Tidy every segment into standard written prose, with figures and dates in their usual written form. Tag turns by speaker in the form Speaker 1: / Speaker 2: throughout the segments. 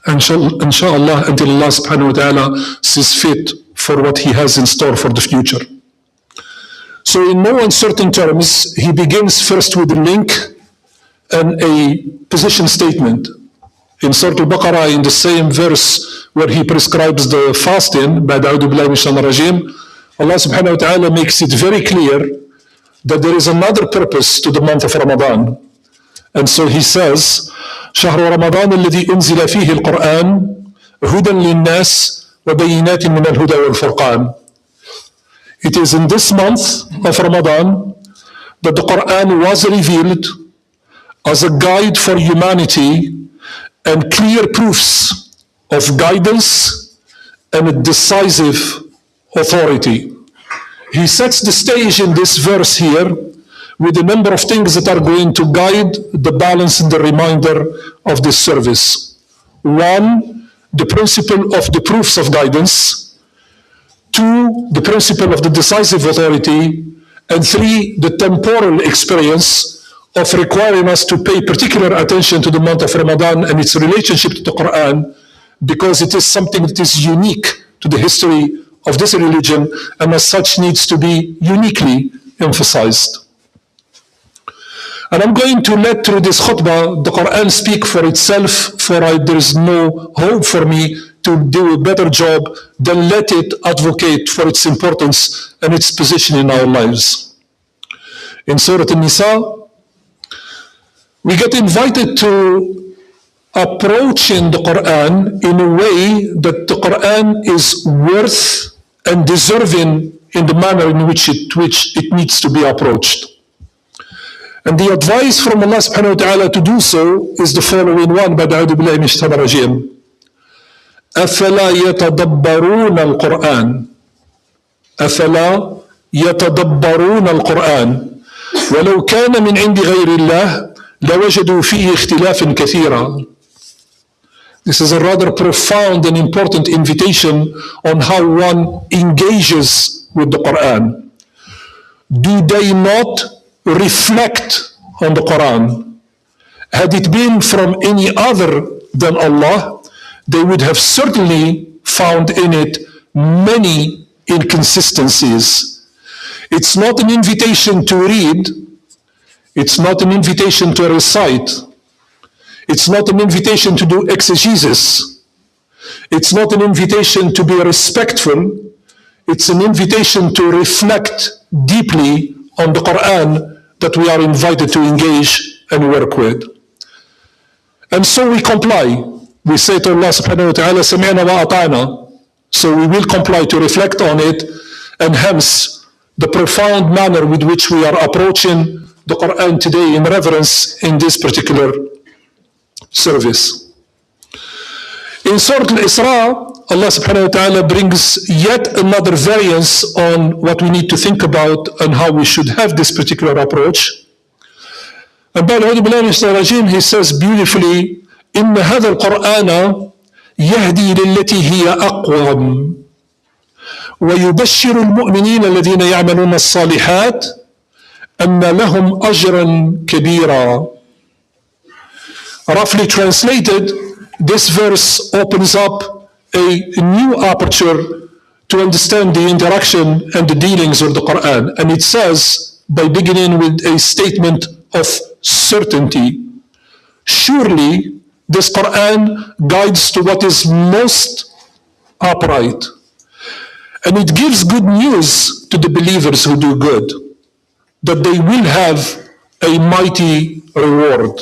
Speaker 1: inshallah, until Allah subhanahu wa ta'ala sees fit for what He has in store for the future. So in no uncertain terms, he begins first with a link and a position statement. In Surah Al-Baqarah, in the same verse where he prescribes the fasting, بعد أعوذ بالله من الشيطان الرجيم, Allah subhanahu wa ta'ala makes it very clear that there is another purpose to the month of Ramadan. And so he says, شهر رمضان الذي أنزل فيه القرآن هدى للناس وبينات من الهدى والفرقان. It is in this month of Ramadan that the Quran was revealed as a guide for humanity and clear proofs of guidance and a decisive authority. He sets the stage in this verse here with a number of things that are going to guide the balance and the reminder of this service. One, the principle of the proofs of guidance. Two, the principle of the decisive authority. And three, the temporal experience of requiring us to pay particular attention to the month of Ramadan and its relationship to the Quran, because it is something that is unique to the history of this religion and as such needs to be uniquely emphasized. And I'm going to let through this khutbah the Quran speak for itself, for there is no hope for me to do a better job than let it advocate for its importance and its position in our lives. In Surah An-Nisa, we get invited to approaching the Quran in a way that the Quran is worth and deserving in the manner in which it needs to be approached. And the advice from Allah subhanahu wa ta'ala to do so is the following one, بعد أعوذ بالله من الشيطان الرجيم. أفلا يتدبرون القرآن أفلا يتدبرون القرآن ولو كان من عند غير الله لوجدوا فيه اختلافا كثيرا. This is a rather profound and important invitation on how one engages with the Quran. Do they not reflect on the Quran? Had it been from any other than Allah, they would have certainly found in it many inconsistencies. It's not an invitation to read. It's not an invitation to recite. It's not an invitation to do exegesis. It's not an invitation to be respectful. It's an invitation to reflect deeply on the Quran that we are invited to engage and work with. And so we comply. We say to Allah subhanahu wa ta'ala, سَمِعْنَا وَأَطَعْنَا. So we will comply to reflect on it, and hence the profound manner with which we are approaching the Quran today in reverence in this particular service. In Surah Al-Isra, Allah subhanahu wa ta'ala brings yet another variance on what we need to think about and how we should have this particular approach. And by he says beautifully, إن هذا القرآن يهدي للتي هي أقوم ويبشر المؤمنين الذين يعملون الصالحات أن لهم أجرا كبيرا. Roughly translated, this verse opens up a new aperture to understand the interaction and the dealings of the Quran. And it says, by beginning with a statement of certainty, surely this Quran guides to what is most upright. And it gives good news to the believers who do good, that they will have a mighty reward.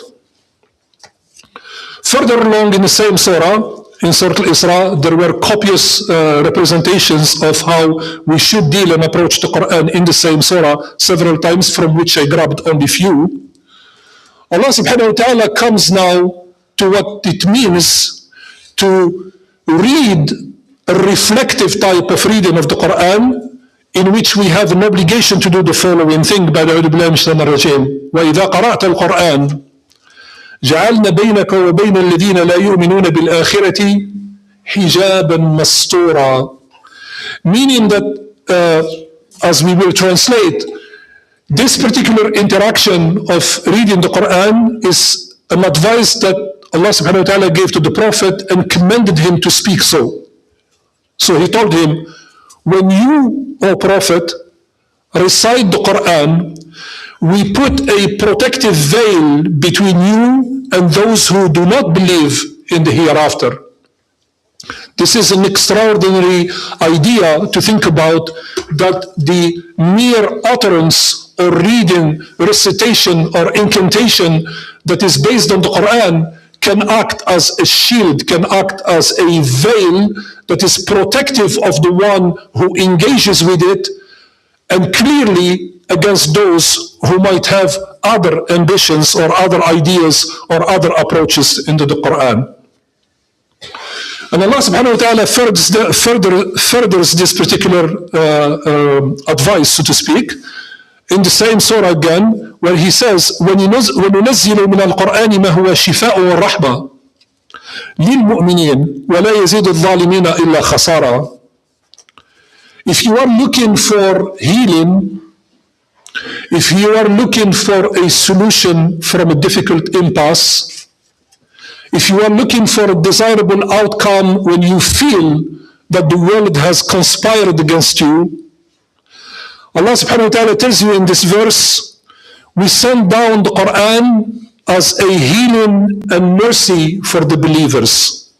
Speaker 1: Further along in the same surah, in Surah Al-Isra, there were copious representations of how we should deal and approach the Quran in the same surah several times, from which I grabbed only few. Allah subhanahu wa ta'ala comes now to what it means to read a reflective type of reading of the Quran, in which we have an obligation to do the following thing. وَإِذَا قَرَأْتَ الْقُرْآنَ جعلنا بينك وبين الذين لا يؤمنون بالآخرة حجابا مستورا. Meaning that, as we will translate, this particular interaction of reading the Quran is an advice that Allah subhanahu wa ta'ala gave to the Prophet and commended him to speak so. So he told him, when you, O Prophet, recite the Quran, we put a protective veil between you and those who do not believe in the hereafter. This is an extraordinary idea to think about, that the mere utterance or reading, recitation or incantation that is based on the Quran can act as a shield, can act as a veil that is protective of the one who engages with it, and clearly against those who might have other ambitions or other ideas or other approaches into the Quran. And Allah subhanahu wa ta'ala furthers this particular advice, so to speak, in the same surah again, where he says, وَنُنَزِّلُ مِنَ الْقُرْآنِ مَا هُوَ شِفَاءٌ وَالرَّحْمَةٌ لِلْمُؤْمِنِينَ وَلَا يَزِيدُ الظَّالِمِينَ إِلَّا خَسَارًا. If you are looking for healing, if you are looking for a solution from a difficult impasse, if you are looking for a desirable outcome when you feel that the world has conspired against you, Allah subhanahu wa ta'ala tells you in this verse, we send down the Quran as a healing and mercy for the believers.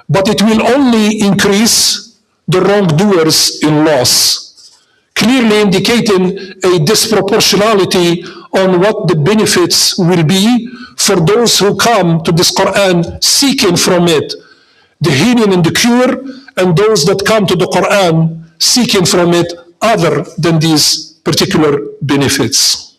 Speaker 1: But it will only increase the wrongdoers in loss, clearly indicating a disproportionality on what the benefits will be for those who come to this Quran seeking from it the healing and the cure, and those that come to the Quran seeking from it other than these particular benefits.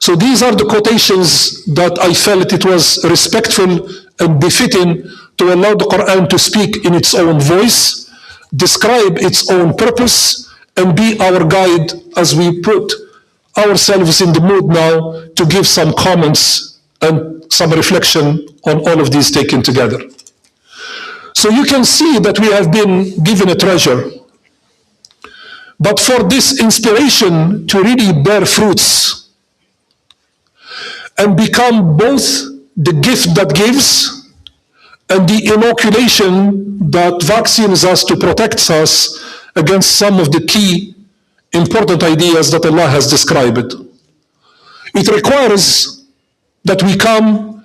Speaker 1: So these are the quotations that I felt it was respectful and befitting to allow the Quran to speak in its own voice, describe its own purpose, and be our guide as we put ourselves in the mood now to give some comments and some reflection on all of these taken together. So you can see that we have been given a treasure. But for this inspiration to really bear fruits and become both the gift that gives and the inoculation that vaccines us to protect us against some of the key important ideas that Allah has described, it requires that we come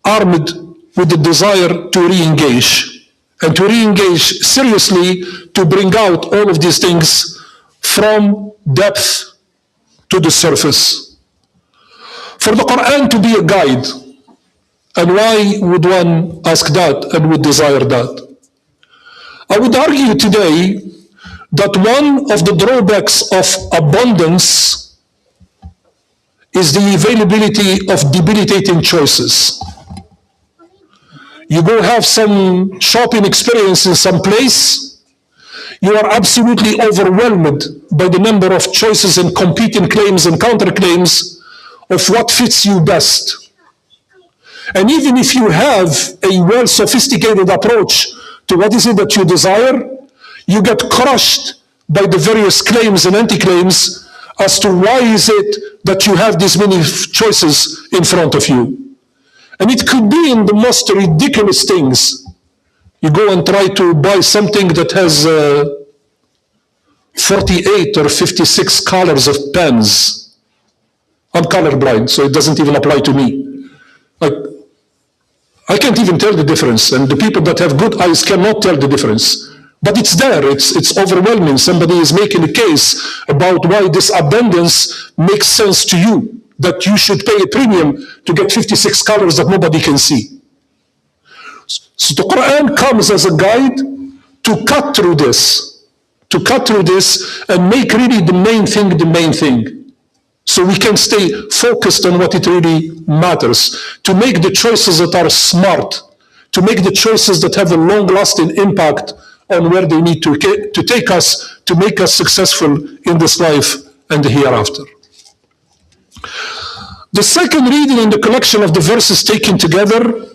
Speaker 1: armed with the desire to re-engage, and to re-engage seriously, to bring out all of these things from depth to the surface. For the Quran to be a guide, and why would one ask that and would desire that? I would argue today that one of the drawbacks of abundance is the availability of debilitating choices. You go have some shopping experience in some place, you are absolutely overwhelmed by the number of choices and competing claims and counterclaims of what fits you best. And even if you have a well-sophisticated approach to what is it that you desire, you get crushed by the various claims and anti-claims as to why is it that you have these many choices in front of you. And it could be in the most ridiculous things. You go and try to buy something that has 48 or 56 colors of pens. I'm colorblind, so it doesn't even apply to me. I can't even tell the difference, and the people that have good eyes cannot tell the difference. But it's there, it's overwhelming. Somebody is making a case about why this abundance makes sense to you, that you should pay a premium to get 56 colors that nobody can see. So the Quran comes as a guide to cut through this, and make really the main thing. So we can stay focused on what it really matters, to make the choices that are smart, to make the choices that have a long-lasting impact on where they need to take us, to make us successful in this life and the hereafter. The second reading in the collection of the verses taken together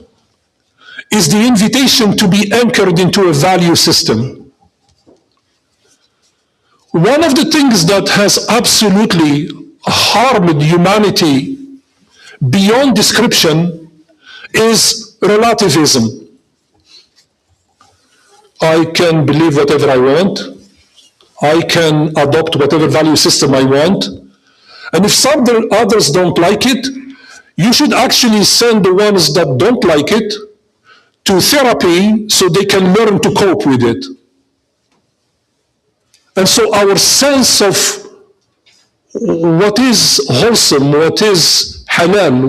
Speaker 1: is the invitation to be anchored into a value system. One of the things that has absolutely harmed humanity beyond description is relativism. I can believe whatever I want. I can adopt whatever value system I want. And if some others don't like it, you should actually send the ones that don't like it to therapy so they can learn to cope with it. And so our sense of what is wholesome, what is halal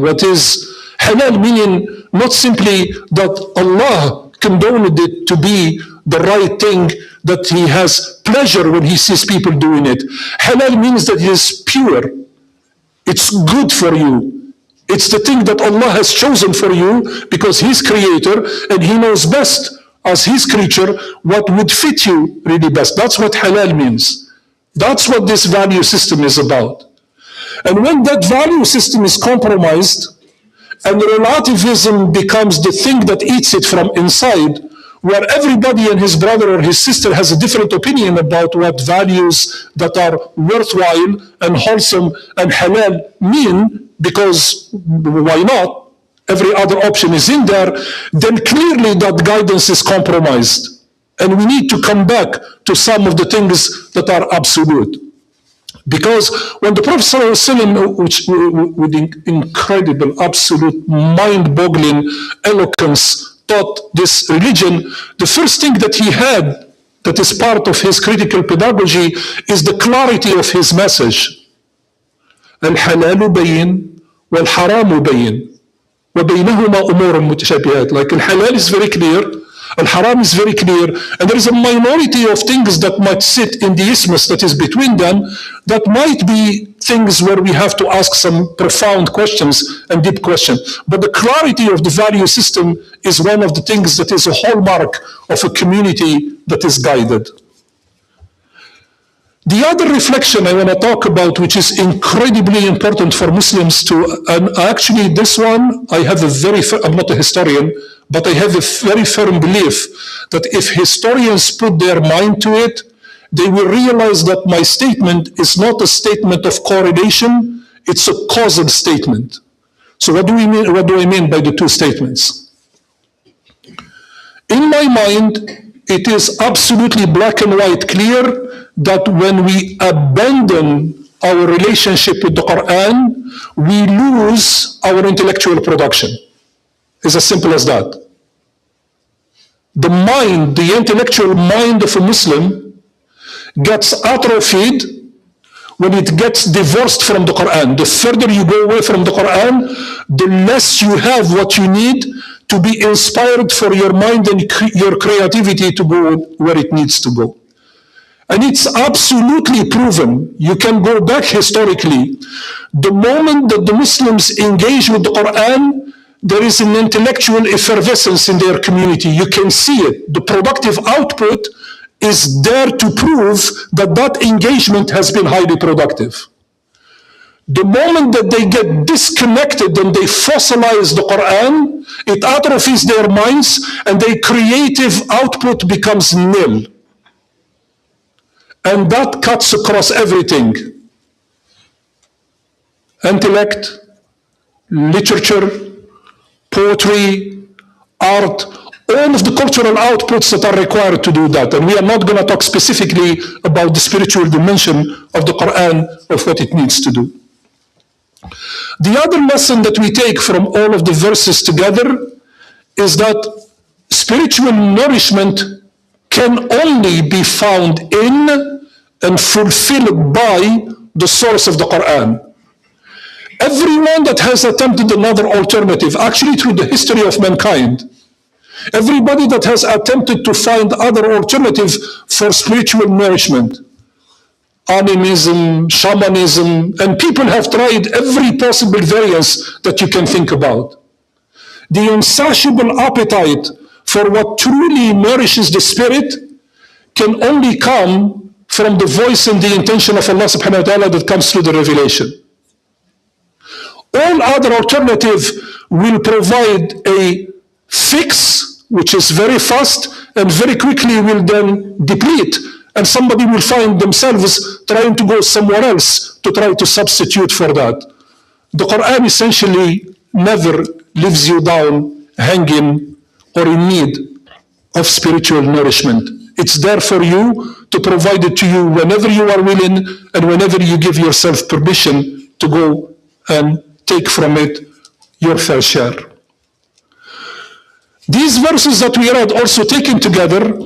Speaker 1: meaning not simply that Allah condoned it to be the right thing, that He has pleasure when He sees people doing it. Halal means that it is pure. It's good for you. It's the thing that Allah has chosen for you because He's creator and He knows best as His creature what would fit you really best. That's what halal means. That's what this value system is about. And when that value system is compromised and relativism becomes the thing that eats it from inside, where everybody and his brother or his sister has a different opinion about what values that are worthwhile and wholesome and halal mean, because why not? Every other option is in there, then clearly that guidance is compromised. And we need to come back to some of the things that are absolute. Because when the Prophet ﷺ, with incredible, absolute, mind-boggling eloquence, taught this religion, the first thing that he had that is part of his critical pedagogy is the clarity of his message. Al-halalu bayin wal-haramu bayin wa baynahuma umurun mutashabihat. Like al-halal is very clear, al-haram is very clear, and there is a minority of things that might sit in the isthmus that is between them, that might be things where we have to ask some profound questions and deep questions. But the clarity of the value system is one of the things that is a hallmark of a community that is guided. The other reflection I want to talk about, which is incredibly important for Muslims to, and actually this one, I have a very, I'm not a historian, but I have a very firm belief that if historians put their mind to it, they will realize that my statement is not a statement of correlation, it's a causal statement. So what do we mean? What do I mean by the two statements? In my mind, it is absolutely black and white clear that when we abandon our relationship with the Quran, we lose our intellectual production. It's as simple as that. The mind, the intellectual mind of a Muslim gets atrophied when it gets divorced from the Quran. The further you go away from the Quran, the less you have what you need to be inspired for your mind and your creativity to go where it needs to go. And it's absolutely proven. You can go back historically. The moment that the Muslims engage with the Quran, there is an intellectual effervescence in their community. You can see it. The productive output is there to prove that that engagement has been highly productive. The moment that they get disconnected and they fossilize the Quran, it atrophies their minds and their creative output becomes nil. And that cuts across everything. Intellect, literature, poetry, art, all of the cultural outputs that are required to do that. And we are not going to talk specifically about the spiritual dimension of the Quran, of what it needs to do. The other lesson that we take from all of the verses together is that spiritual nourishment can only be found in and fulfilled by the source of the Quran. Everyone that has attempted another alternative, actually through the history of mankind, everybody that has attempted to find other alternatives for spiritual nourishment, animism, shamanism, and people have tried every possible variance that you can think about. The insatiable appetite for what truly nourishes the spirit can only come from the voice and the intention of Allah subhanahu wa ta'ala that comes through the revelation. All other alternative will provide a fix, which is very fast and very quickly will then deplete, and somebody will find themselves trying to go somewhere else to try to substitute for that. The Quran essentially never leaves you down hanging or in need of spiritual nourishment. It's there for you to provide it to you whenever you are willing and whenever you give yourself permission to go and take from it your fair share. These verses that we read, also taken together,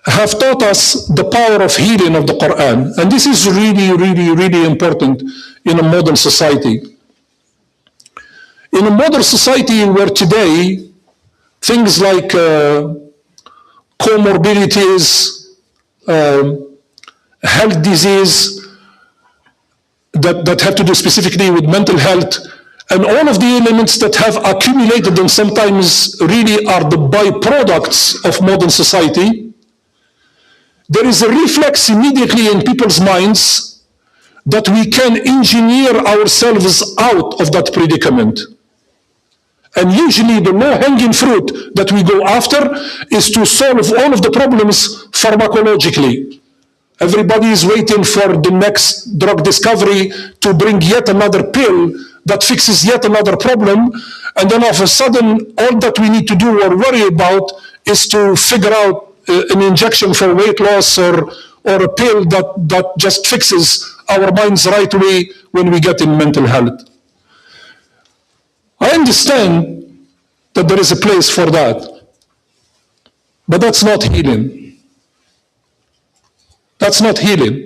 Speaker 1: have taught us the power of healing of the Quran. And this is really, really, really important in a modern society. In a modern society where today things like comorbidities, health disease that have to do specifically with mental health, and all of the elements that have accumulated and sometimes really are the byproducts of modern society, there is a reflex immediately in people's minds that we can engineer ourselves out of that predicament. And usually the low-hanging fruit that we go after is to solve all of the problems pharmacologically. Everybody is waiting for the next drug discovery to bring yet another pill that fixes yet another problem, and then all of a sudden, all that we need to do or worry about is to figure out an injection for weight loss or a pill that just fixes our minds right away when we get in mental health. I understand that there is a place for that, but that's not healing. That's not healing.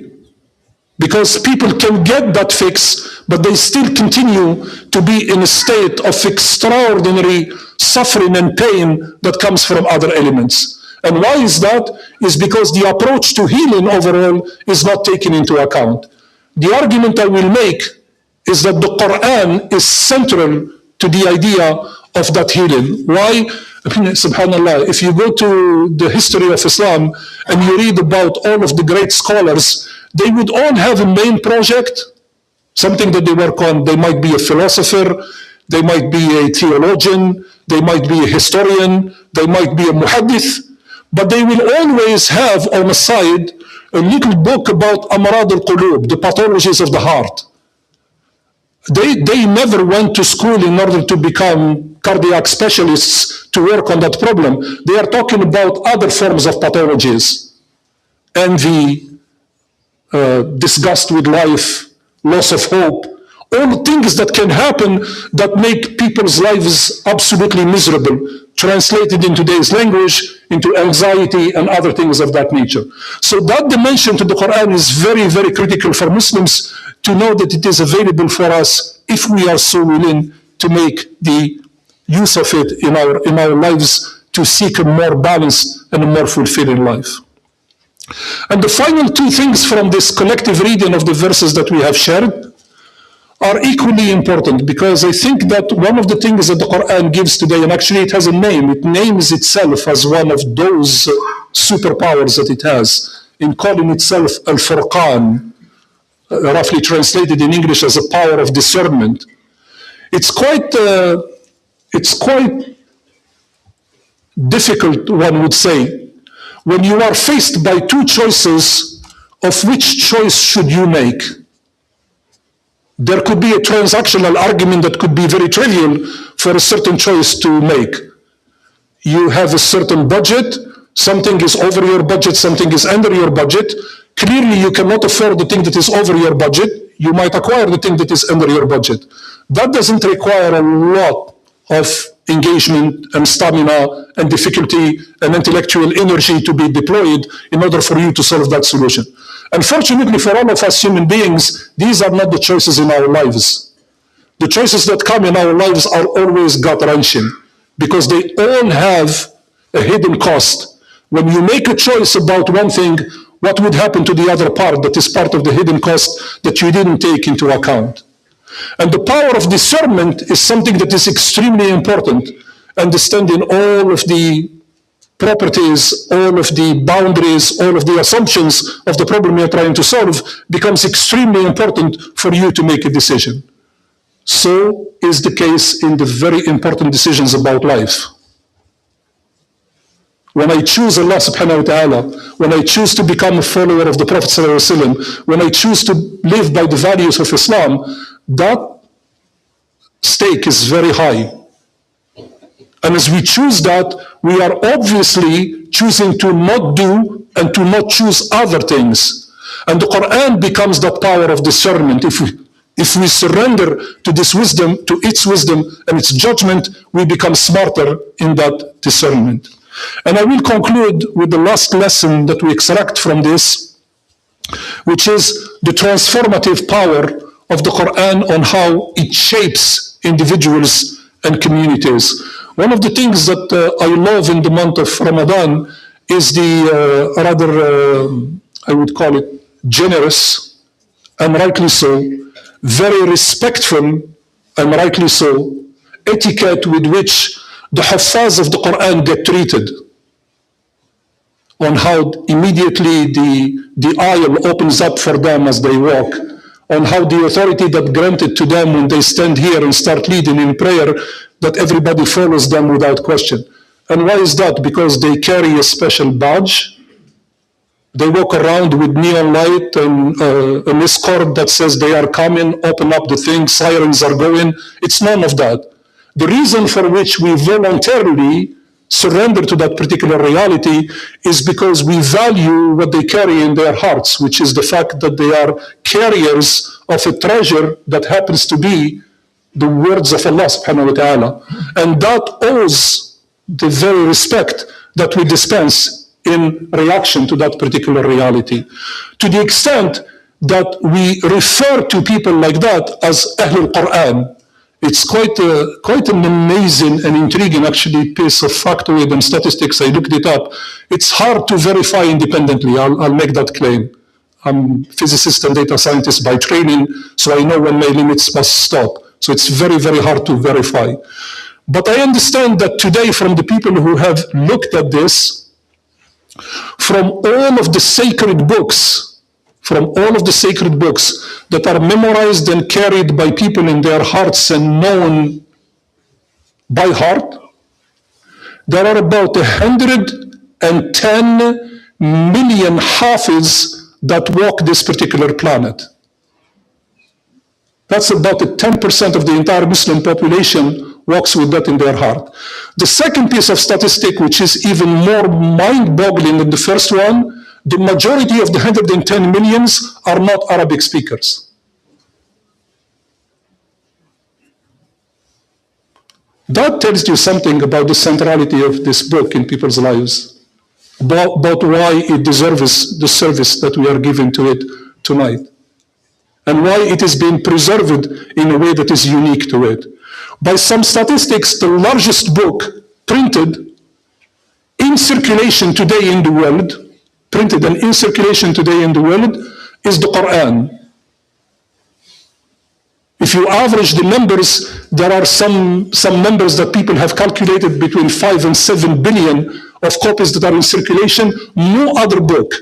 Speaker 1: Because people can get that fix, but they still continue to be in a state of extraordinary suffering and pain that comes from other elements. And why is that? Is because the approach to healing overall is not taken into account. The argument I will make is that the Quran is central to the idea of that healing. Why? Subhanallah, if you go to the history of Islam and you read about all of the great scholars, they would all have a main project, something that they work on. They might be a philosopher, they might be a theologian, they might be a historian, they might be a muhaddith, but they will always have on the side a little book about amrad al-qulub, the pathologies of the heart. They never went to school in order to become cardiac specialists to work on that problem. They are talking about other forms of pathologies. Envy, disgust with life, loss of hope, all things that can happen that make people's lives absolutely miserable, translated in today's language into anxiety and other things of that nature. So that dimension to the Quran is very, very critical for Muslims to know that it is available for us if we are so willing to make the use of it in our lives to seek a more balanced and a more fulfilling life. And the final two things from this collective reading of the verses that we have shared are equally important, because I think that one of the things that the Quran gives today, and actually it has a name, it names itself as one of those superpowers that it has, in calling itself Al-Furqan, roughly translated in English as a power of discernment. It's quite difficult, one would say, when you are faced by two choices, of which choice should you make? There could be a transactional argument that could be very trivial for a certain choice to make. You have a certain budget, something is over your budget, something is under your budget. Clearly, you cannot afford the thing that is over your budget. You might acquire the thing that is under your budget. That doesn't require a lot of engagement and stamina and difficulty and intellectual energy to be deployed in order for you to solve that solution. Unfortunately, for all of us human beings, these are not the choices in our lives. The choices that come in our lives are always gut-wrenching because they all have a hidden cost. When you make a choice about one thing, what would happen to the other part that is part of the hidden cost that you didn't take into account? And the power of discernment is something that is extremely important. Understanding all of the properties, all of the boundaries, all of the assumptions of the problem you're trying to solve becomes extremely important for you to make a decision. So is the case in the very important decisions about life. When I choose Allah subhanahu wa ta'ala, when I choose to become a follower of the Prophet sallallahu alaihi wasallam, when I choose to live by the values of Islam, that stake is very high. And as we choose that, we are obviously choosing to not do and to not choose other things. And the Quran becomes that power of discernment. If we surrender to this wisdom, to its wisdom and its judgment, we become smarter in that discernment. And I will conclude with the last lesson that we extract from this, which is the transformative power of the Quran on how it shapes individuals and communities. One of the things that I love in the month of Ramadan is the I would call it generous, and rightly so, very respectful, and rightly so, etiquette with which the Huffaz of the Quran get treated, on how immediately the aisle opens up for them as they walk, on how the authority that granted to them when they stand here and start leading in prayer, that everybody follows them without question. And why is that? Because they carry a special badge. They walk around with neon light and an escort that says they are coming, open up the thing, sirens are going. It's none of that. The reason for which we voluntarily surrender to that particular reality is because we value what they carry in their hearts, which is the fact that they are carriers of a treasure that happens to be the words of Allah subhanahu wa ta'ala. And that owes the very respect that we dispense in reaction to that particular reality. To the extent that we refer to people like that as Ahlul Quran, it's quite an amazing and intriguing, actually, piece of factoid and statistics. I looked it up. It's hard to verify independently. I'll make that claim. I'm a physicist and data scientist by training, so I know when my limits must stop. So it's very, very hard to verify. But I understand that today, from the people who have looked at this, from all of the sacred books, that are memorized and carried by people in their hearts and known by heart, there are about 110 million Hafiz that walk this particular planet. That's about 10% of the entire Muslim population walks with that in their heart. The second piece of statistic, which is even more mind-boggling than the first one, the majority of the 110 millions are not Arabic speakers. That tells you something about the centrality of this book in people's lives, about why it deserves the service that we are giving to it tonight, and why it is being preserved in a way that is unique to it. By some statistics, the largest book printed in circulation today in the world, is the Quran. If you average the numbers, there are some numbers that people have calculated between 5 and 7 billion of copies that are in circulation. No other book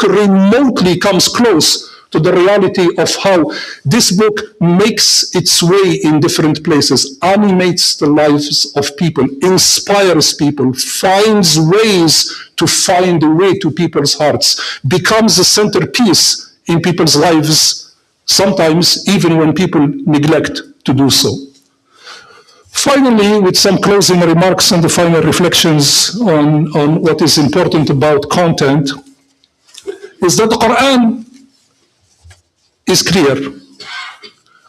Speaker 1: remotely comes close to the reality of how this book makes its way in different places, animates the lives of people, inspires people, finds ways to find a way to people's hearts, becomes a centerpiece in people's lives, sometimes even when people neglect to do so. Finally, with some closing remarks and the final reflections on what is important about content, is that the Quran is clear.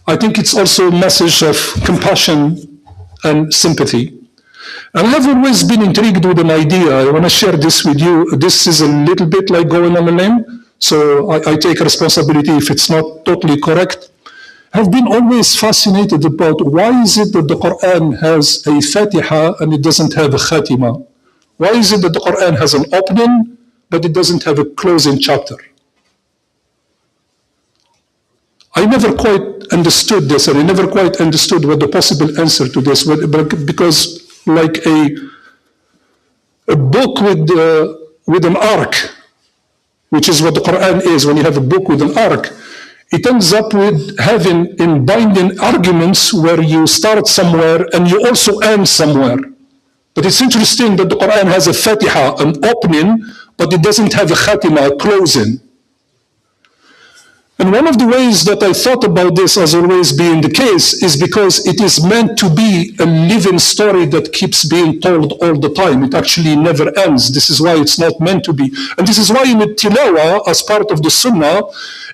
Speaker 1: I think it's also a message of compassion and sympathy. And I've always been intrigued with an idea. I want to share this with you. This is a little bit like going on a limb, so I take responsibility if it's not totally correct. I've been always fascinated about why is it that the Quran has a Fatiha and it doesn't have a Khatima? Why is it that the Quran has an opening but it doesn't have a closing chapter? I never quite understood this, and I never quite understood what the possible answer to this was, because like a book with an arc, which is what the Quran is, when you have a book with an arc, it ends up with having in binding arguments where you start somewhere and you also end somewhere. But it's interesting that the Quran has a Fatiha, an opening, but it doesn't have a Khatima, a closing. And one of the ways that I thought about this as always being the case is because it is meant to be a living story that keeps being told all the time. It actually never ends. This is why it's not meant to be. And this is why in the Tilawa, as part of the Sunnah,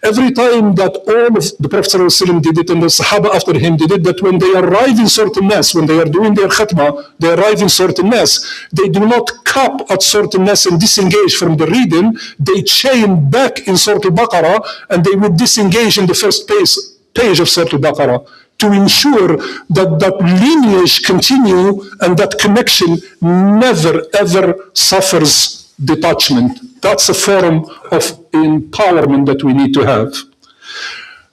Speaker 1: every time that all of the Prophet ﷺ did it and the Sahaba after him did it, that when they arrive in certain Nas, when they are doing their Khutba, they arrive in certain Nas, they do not cap at certain Nas and disengage from the reading. They chain back in Surah Al-Baqarah and they would disengage in the first page of Surah Al-Baqarah to ensure that that lineage continue and that connection never ever suffers detachment. That's a form of empowerment that we need to have.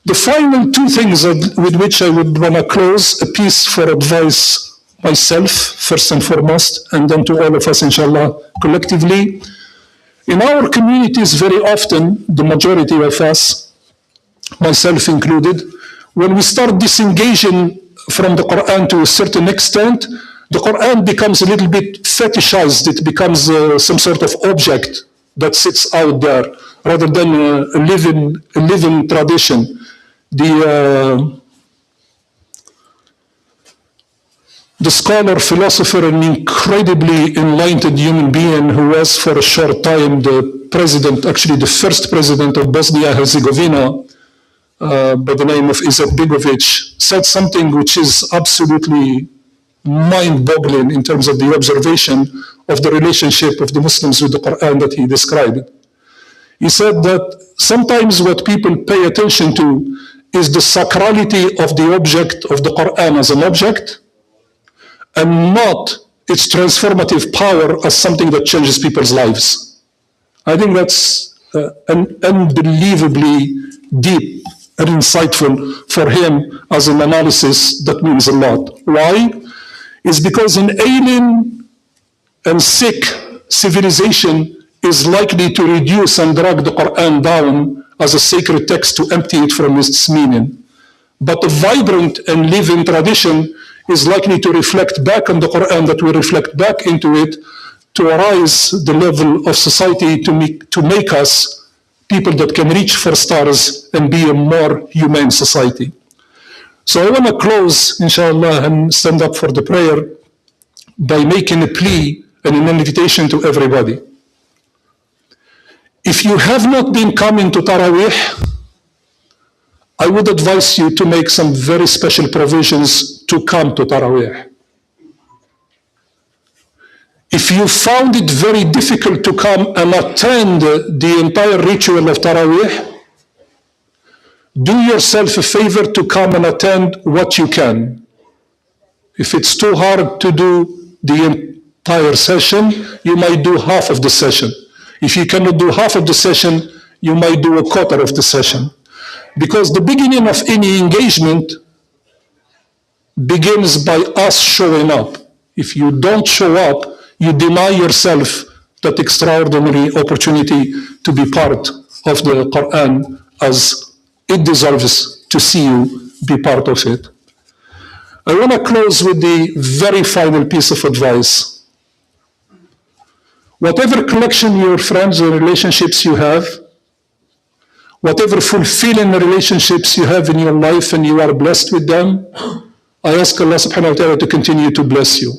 Speaker 1: The final two things with which I would want to close, a piece for advice myself, first and foremost, and then to all of us, inshallah, collectively. In our communities, very often, the majority of us, myself included, when we start disengaging from the Quran to a certain extent, the Quran becomes a little bit fetishized. It becomes some sort of object that sits out there rather than a living tradition. The scholar, philosopher, and incredibly enlightened human being who was for a short time the president, actually the first president of Bosnia-Herzegovina, by the name of Izetbegovic, said something which is absolutely mind-boggling in terms of the observation of the relationship of the Muslims with the Quran that he described. He said that sometimes what people pay attention to is the sacrality of the object of the Quran as an object, and not its transformative power as something that changes people's lives. I think that's an unbelievably deep and insightful for him as an analysis that means a lot. Why? It's because an alien and sick civilization is likely to reduce and drag the Quran down as a sacred text to empty it from its meaning. But a vibrant and living tradition is likely to reflect back on the Quran, that will reflect back into it, to rise the level of society to make us people that can reach for stars and be a more humane society. So I want to close, inshallah, and stand up for the prayer by making a plea and an invitation to everybody. If you have not been coming to Taraweeh, I would advise you to make some very special provisions to come to Taraweeh. If you found it very difficult to come and attend the entire ritual of Taraweeh, do yourself a favor to come and attend what you can. If it's too hard to do the entire session, you might do half of the session. If you cannot do half of the session, you might do a quarter of the session. Because the beginning of any engagement begins by us showing up. If you don't show up, you deny yourself that extraordinary opportunity to be part of the Quran as it deserves to see you be part of it. I want to close with the very final piece of advice. Whatever connection your friends or relationships you have, whatever fulfilling relationships you have in your life and you are blessed with them, I ask Allah subhanahu wa ta'ala to continue to bless you.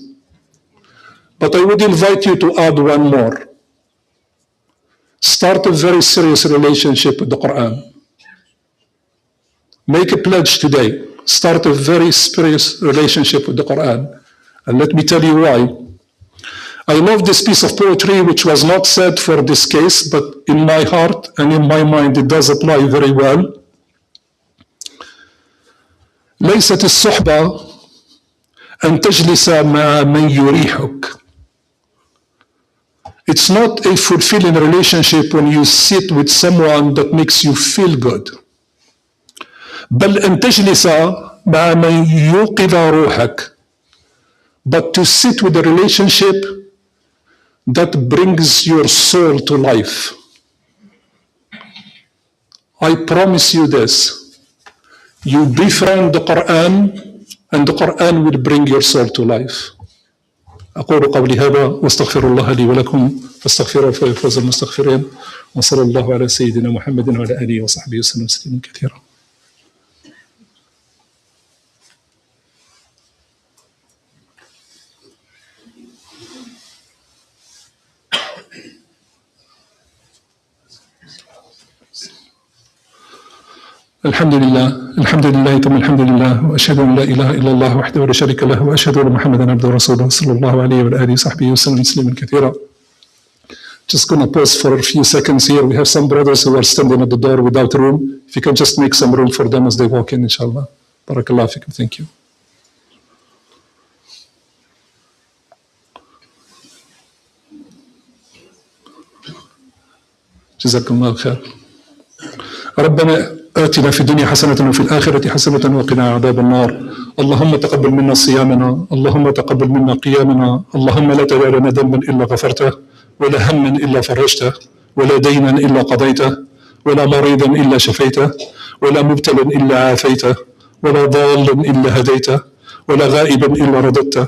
Speaker 1: But I would invite you to add one more. Start a very serious relationship with the Quran. Make a pledge today. Start a very serious relationship with the Quran. And let me tell you why. I love this piece of poetry, which was not said for this case, but in my heart and in my mind it does apply very well. ليست الصحبة أن تجلس مع من يريحك. It's not a fulfilling relationship when you sit with someone that makes you feel good. بل أن تجلس مع من يوقظ روحك. But to sit with a relationship that brings your soul to life. I promise you this. You befriend the Quran and the Quran will bring your soul to life. أقول قولي هذا واستغفر الله لي ولكم فاستغفروه فيفوز المستغفرين. وصلى الله على سيدنا محمد وعلى آله وصحبه وسلم تسليما كثيرا. الحمد لله ثم الحمد لله، وأشهد أن لا إله إلا الله وحده لا شريك له، وأشهد أن محمدا عبده ورسوله صلى الله عليه وعلى آله وصحبه وسلم تسليما كثيرا. Just going to pause for a few seconds here. We have some brothers who are standing at the door without room. If you can just make some room for them as they walk in, inshallah. Barakallah fikum. Thank you. جزاكم الله خير. ربنا آتنا في الدنيا حسنة وفي الآخرة حسنة وقنا عذاب النار. اللهم تقبل منا صيامنا، اللهم تقبل منا قيامنا، اللهم لا تدع لنا ذنبا إلا غفرته، ولا هما إلا فرجته، ولا دينا إلا قضيته، ولا مريضا إلا شفيته، ولا مبتلا إلا عافيته، ولا ضالا إلا هديته، ولا غائبا إلا رددته،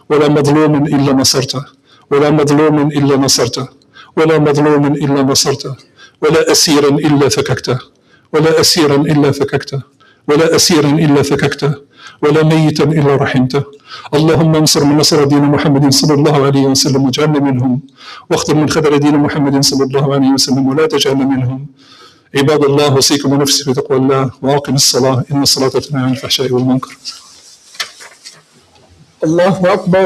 Speaker 1: ولا مظلوما إلا نصرته، ولا مظلوما إلا نصرته، ولا مظلوما إلا نصرته، ولا أسيرا إلا فككته، ولا أسيرا إلا فككته، ولا أسيرا إلا فككته، ولا ميتا إلا رحمته. اللهم انصر من نصر دين محمد صلى الله عليه وسلم واجعلنا منهم، واخذل من خذل دين محمد صلى الله عليه وسلم ولا تجعلنا منهم. عباد الله، أوصيكم ونفسي بتقوى الله، وأقم الصلاة إن الصلاة تنهى عن الفحشاء والمنكر. الله أكبر.